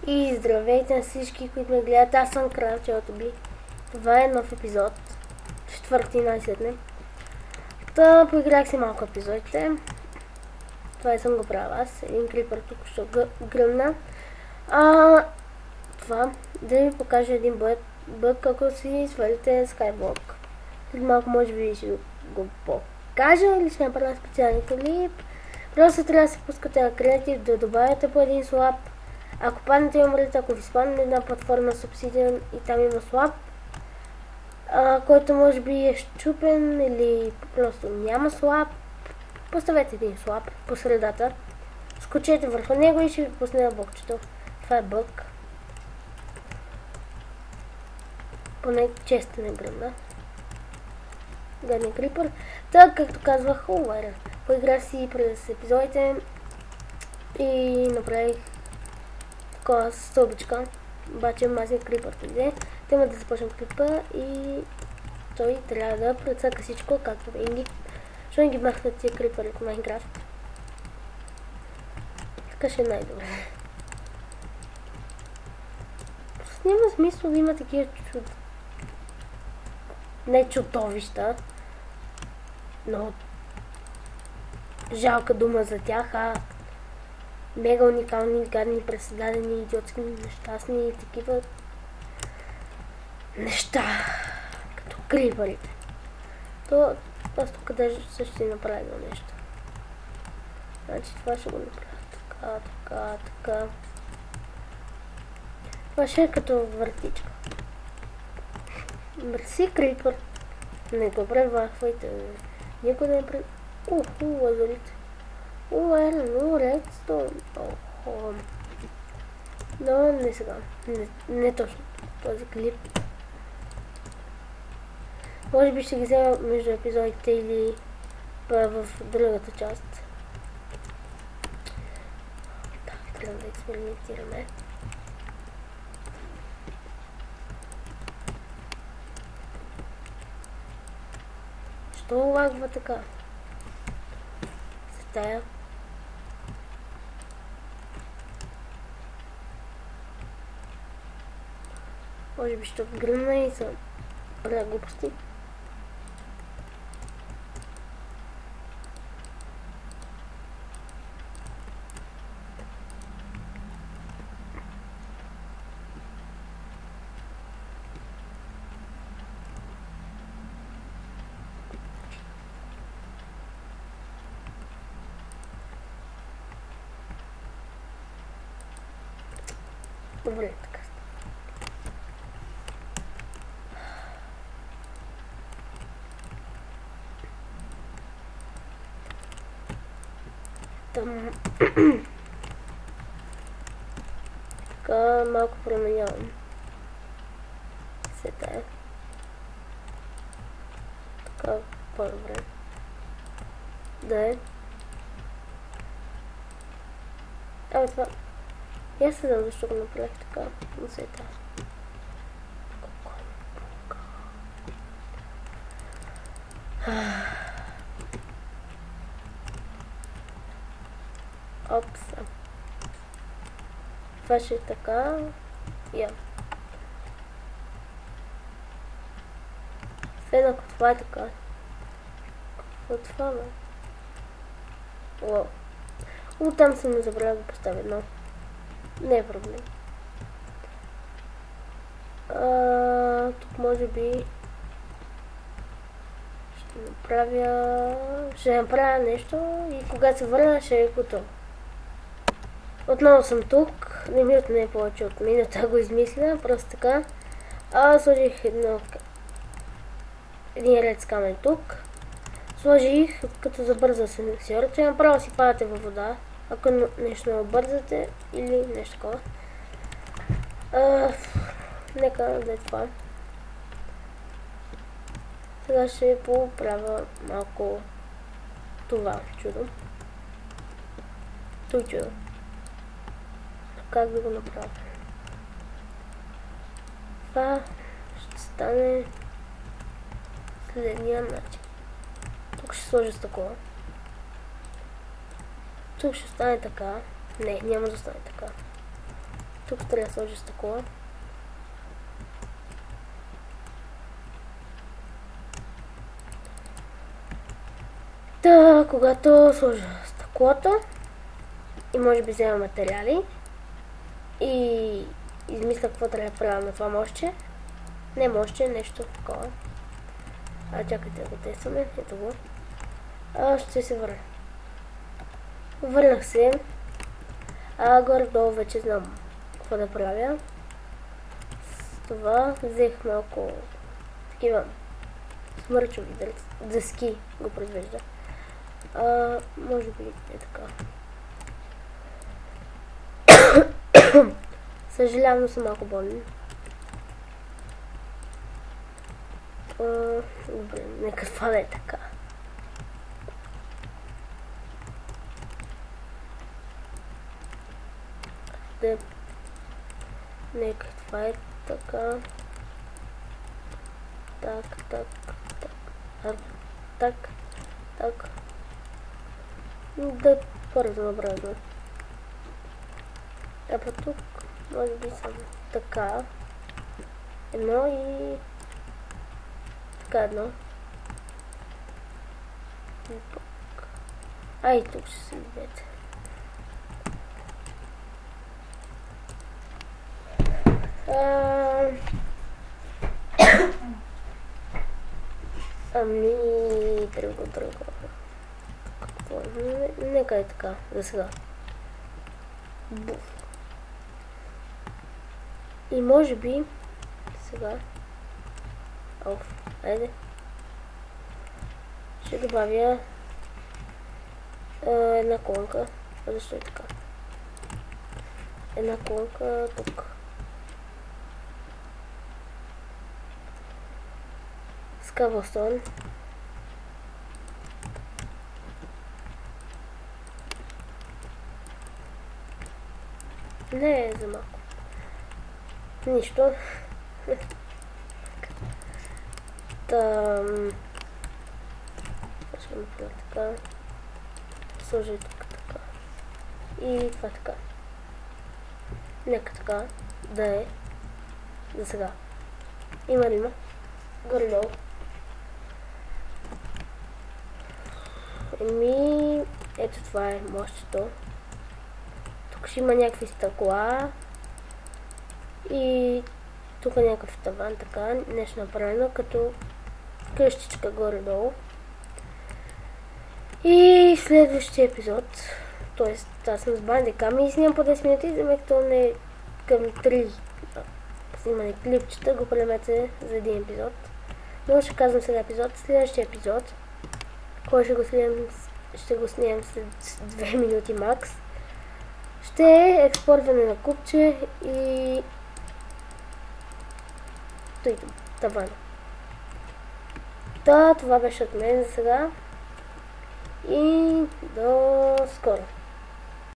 И здравейте на всички, които ме гледат. Аз съм Кралчето би. Това е нов епизод. Четвърти най-сетне. Та поиграх си малко епизодите. Това съм го правил аз. Един крипър тук ще гръмна. Това да ви покажа един бък, ако си свалите Skyblock. След малко може би ще го покажа или ще направя специален клип. Просто трябва да се пускате на креатив, да добавяте по един слаб. Ако паднете и умрете, ако ви спадне на платформа Subsidian и там има слаб, който може би е щупен или просто няма слаб, поставете един слаб по средата, скочете върху него и ще ви пусне на блокчето. Това е бък. Поне често не гръмна. Гаден крипър. Така, както казвах, уваря. Поиграх си през епизодите и направих такова стълбичка. Обаче мазния крипър туди. Тема да започнем клипа и той трябва да прецака всичко, както винаги. Защо не ги махнат тия крипъри от Майнкрафт? Така ще е най-добре. Просто няма смисъл да има такива не чудовища, но жалка дума за тях, мега уникални, гадни, преседадени, идиотски, нещастни и такива неща, като крипърите. То аз тук даже също си направя едно нещо. Значи това ще го направя така. Това ще е като въртичка. Мерси, крипър. Не го превахвайте. Никой не превахвайте. Лазарите. Редстоун. Но не сега. Не точно. Този клип. Може би ще ги взема между епизодите или в другата част. Да, трябва да експериментираме. Що лагва така? С тая. Може би ще гръмна и са правя глупости. Добре, така. Така малко променявам. Сета е. Така по-добре. Да е. Това. И аз се знам защо го направих така на света. Опса. Това ще е така. Я. След ако това е така. Какво това бе? Там съм не забравя да го поставя едно. Не е проблем. Тук може би ще направя нещо и когато се върна ще е готово. Отново съм тук. Не ми отне повече от минута го измисля. Просто така. Сложих един ред с камен тук. Сложих като забърза сенсорите. Направо си падате във вода. Ако нещо не обързате или нещо такова. Нека да е това. Сега ще поправя малко това чудо. Той чудо. Как да го направя? Това ще стане следния начин. Тук ще сложа с такова. Тук ще стане така. Не, няма да стане така. Тук трябва да сложа стъкло. Та, когато сложа стъклото и може би взема материали и измисля какво трябва да правя на това мощче. Не мощче, нещо такова. Чакайте да го тестваме. Ето го. Ще се върна. Върнах се. Горе-долу вече знам какво да правя. С това взех малко такива смърчови дъски го произвежда. Може би е така. Съжалявам, но съм малко болен. Добре, нека това да е така. Нека това е така. Так. Да е по-разнообразно. А по тук може би само така. Едно и така едно. И тук ще се видите. Друго. Нека е така, за сега. Буф. И може би сега. Айде. Ще добавя една колонка. Защо е така? Една колонка тук. С каблстон. Не е за малко. Нищо. Ще направя така. Сложа и тук така. И това така. Нека така да е за сега. Има ли има? Горе-долу. Ето това е мощчето. Тук ще има някакви стъкла. И тук е някакъв таван, така, нещо направено като къщичка горе-долу. И в следващия епизод, т.е. аз съм с Bandicam и снимам по 10 минути, замех то не е към 3 снимане клипчета, го премете за един епизод. Но ще казвам сега епизод, следващия епизод, кой ще го снимам след 2 минути макс, ще е експортване на купче и тавана. Това беше от мен за сега и до скоро.